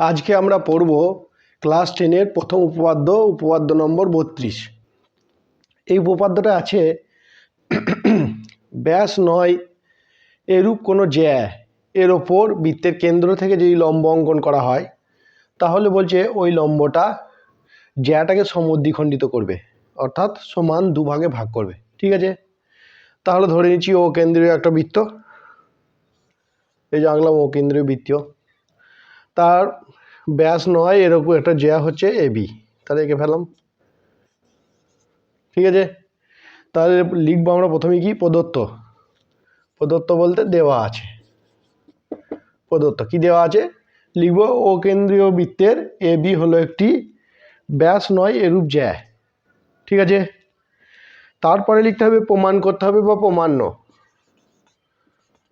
আজকে আমরা পড়ব ক্লাস 10-এর প্রথম উপপাদ্য নম্বর 32। এই উপপাদ্যটা আছে ব্যাস নয় এরূপ কোনো জ্যা এর ওপর বৃত্তের কেন্দ্র থেকে যদি লম্ব অঙ্কন করা হয় তাহলে বলছে ওই লম্বটা জ্যাটাকে সমদ্বিখণ্ডিত করবে, অর্থাৎ সমান দুভাগে ভাগ করবে। ঠিক আছে, তাহলে ধরে নিচ্ছি ও কেন্দ্রীয় একটা বৃত্ত, এই যে আঁকলাম ও কেন্দ্রীয় বৃত্ত, তার ব্যাস নয় এর উপর একটা জ্যা হচ্ছে এবি, তাহলে এঁকে ফেললাম। ঠিক আছে, তাহলে লিখবো আমরা প্রথমে কি প্রদত্ত বলতে দেওয়া আছে, প্রদত্ত কি দেওয়া আছে লিখবো ও কেন্দ্রীয় বৃত্তের এবি হলো একটি ব্যাস নয় এরূপ জ্যা। ঠিক আছে, তারপরে লিখতে হবে প্রমাণ করতে হবে বা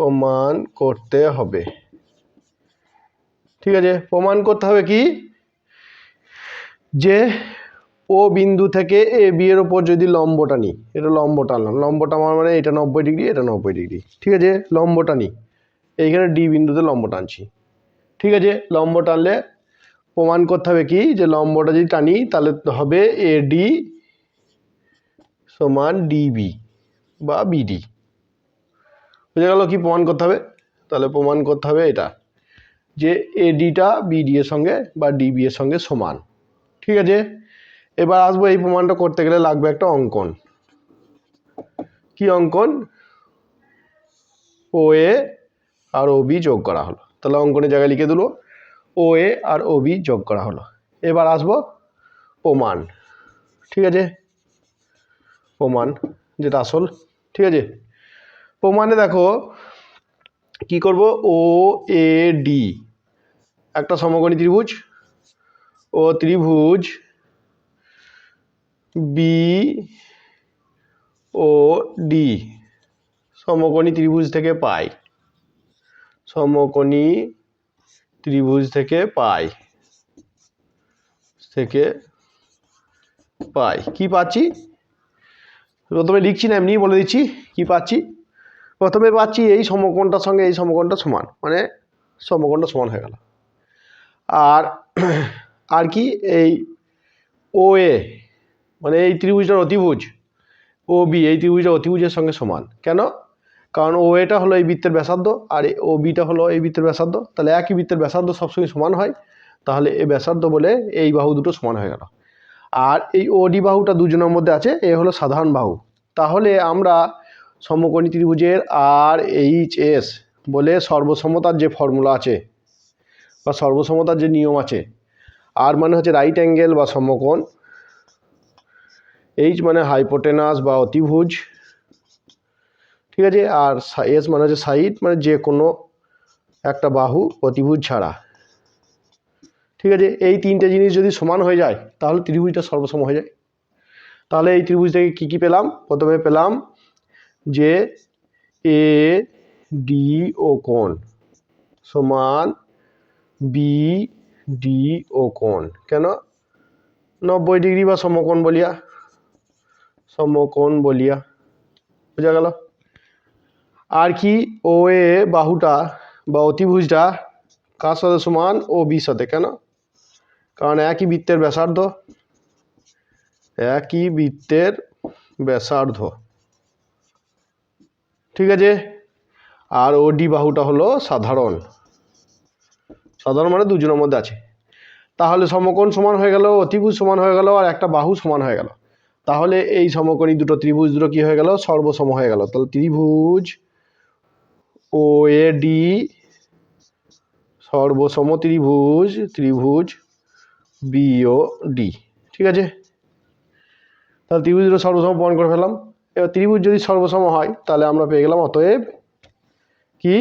প্রমাণ করতে হবে। ঠিক আছে, প্রমাণ করতে হবে কি যে ও বিন্দু থেকে এ বি এর ওপর যদি লম্বটা নিই, এটা লম্ব টানলাম, লম্বটা আমার মানে এটা 90 ডিগ্রি, এটা 90 ডিগ্রি। ঠিক আছে, লম্বটা নিই, এইখানে ডি বিন্দুতে লম্ব টানছি। ঠিক আছে, লম্ব টানলে প্রমাণ করতে হবে কি যে লম্বটা যদি টানি তাহলে হবে এডি সমান ডিবি বা বিডি। বুঝে গেল কি প্রমাণ করতে হবে? তাহলে প্রমাণ করতে হবে এটা যে এডিটা বিডি এর সঙ্গে বা ডিবি এর সঙ্গে সমান। ঠিক আছে, এবার আসবো এই প্রমাণটা করতে গেলে লাগবে একটা অঙ্কন। কি অঙ্কন? ও এ আর ও বি যোগ করা হলো, তাহলে অঙ্কনের জায়গায় লিখে দিল ও এ আর ও বি যোগ করা হলো। এবার আসবো প্রমাণ। ঠিক আছে, প্রমাণ যেটা আসল। ঠিক আছে, প্রমাণে দেখো কি করব, ও এ ডি একটা সমকোণী ত্রিভুজ, ও ত্রিভুজ বি ও ডি সমকোণী ত্রিভুজ থেকে পাই, সমকোণী ত্রিভুজ থেকে পাই কি পাচ্ছি প্রথমে লিখছি না, এমনি বলে দিচ্ছি কি পাচ্ছি। প্রথমে পাচ্ছি এই সমকোণটার সঙ্গে এই সমকোণটা সমান, মানে সমকোণটা সমান হয়ে গেল। আর কি এই ও এ মানে এই ত্রিভুজটার অতিভুজ, ও বি এই ত্রিভুজটা অতিভুজের সঙ্গে সমান। কেন? কারণ ও এটা হলো এই বৃত্তের ব্যাসার্ধ আর ও বিটা হলো এই বৃত্তের ব্যাসার্ধ, তাহলে একই বৃত্তের ব্যাসার্ধ সবসময় সমান হয়, তাহলে এই ব্যাসার্ধ বলে এই বাহু দুটো সমান হয়ে গেল। আর এই ওডি বাহুটা দুজনের মধ্যে আছে, এ হলো সাধারণ বাহু। তাহলে আমরা সমকোণী ত্রিভুজের আর এইচ এস বলে সর্বসমতার যে ফর্মুলা আছে বা সর্বসমতার যে নিয়ম আছে, আর মানে হচ্ছে রাইট অ্যাঙ্গেল বা সমকোণ, এইচ মানে হাইপোটেনাস বা অতিভুজ, ঠিক আছে, আর এস মানে হচ্ছে সাইড, মানে যে কোনো একটা বাহু অতিভুজ ছাড়া। ঠিক আছে, এই তিনটে জিনিস যদি সমান হয়ে যায় তাহলে ত্রিভুজটা সর্বসম হয়ে যায়। তাহলে এই ত্রিভুজ থেকে কী কী পেলাম? প্রথমে পেলাম যে এ ডি ও কোণ সমান বি ডি ও কোণ, কেন? 90 ডিগ্রি বা সমকোণ বলিয়া বোঝা গেল। আর কি ও এ বাহুটা বা অতিভুজটা কার সাথে সমান? ও বির সাথে। কেন? কারণ একই বৃত্তের ব্যাসার্ধ। ঠিক আছে, আর ও ডি বাহুটা হলো সাধারণ মানে দুজনের মধ্যে আছে। তাহলে সমকোণ সমান হয়ে গেল, অতিভুজ সমান হয়ে গেল, আর একটা বাহু সমান হয়ে গেল। তাহলে এই সমকোণী দুটো ত্রিভুজ দুটো কি হয়ে গেল? সর্বসম হয়ে গেল। তাহলে ত্রিভুজ ও এ ডি সর্বসম ত্রিভুজ বি ও ডি। ঠিক আছে, তাহলে ত্রিভুজ দুটো সর্বসম প্রমাণ করে ফেললাম। এবার ত্রিভুজ যদি সর্বসম হয় তাহলে আমরা পেয়ে গেলাম অতএব কি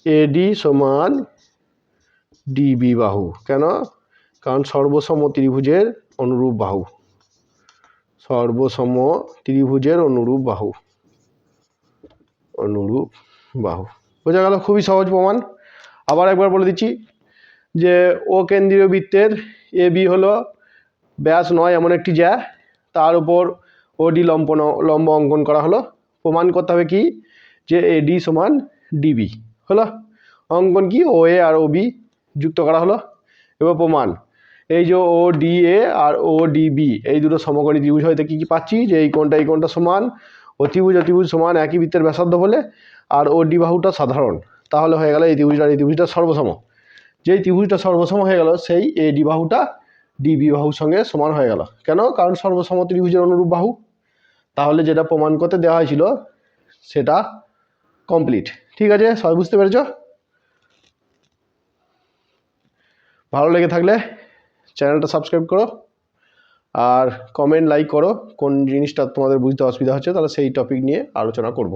এডি সমান ডিবি বাহু। কেন? কারণ সর্বসম ত্রিভুজের অনুরূপ বাহু, বোঝা গেল? খুবই সহজ প্রমাণ। আবার একবার বলে দিচ্ছি যে ও কেন্দ্রীয় বৃত্তের এ বি হলো ব্যাস নয় এমন একটি জ্যা, তার উপর ওডি লম্ব অঙ্কন করা হলো। প্রমাণ করতে হবে কি যে এডি সমান ডিবি হলো। অঙ্কন কি ও এ আর ও বি যুক্ত করা হলো। এবার প্রমাণ, এই যে ও ডি এ আর ও ডি বি এই দুটো সমকোণী ত্রিভুজ হইতে কী কী পাচ্ছি, যে এই কোণটা সমান, অতিভুজ সমান, একই বৃত্তের ব্যাসার্ধ বলে, আর ও ডি বাহুটা সাধারণ। তাহলে হয়ে গেল এই ত্রিভুজটা সর্বসম। যেই ত্রিভুজটা সর্বসম হয়ে গেল সেই এ ডি বাহুটা ডি বি বাহুর সঙ্গে সমান হয়ে গেল। কেন? কারণ সর্বসম ত্রিভুজের অনুরূপ বাহু। তাহলে যেটা প্রমাণ করতে দেওয়া হয়েছিল সেটা কমপ্লিট। ঠিক আছে, সবাই বুঝতে পেরেছ? ভালো লেগে থাকলে চ্যানেলটা সাবস্ক্রাইব করো আর কমেন্ট লাইক করো কোন জিনিসটা তোমাদের বুঝতে অসুবিধা হচ্ছে, তাহলে সেই টপিক নিয়ে আলোচনা করব।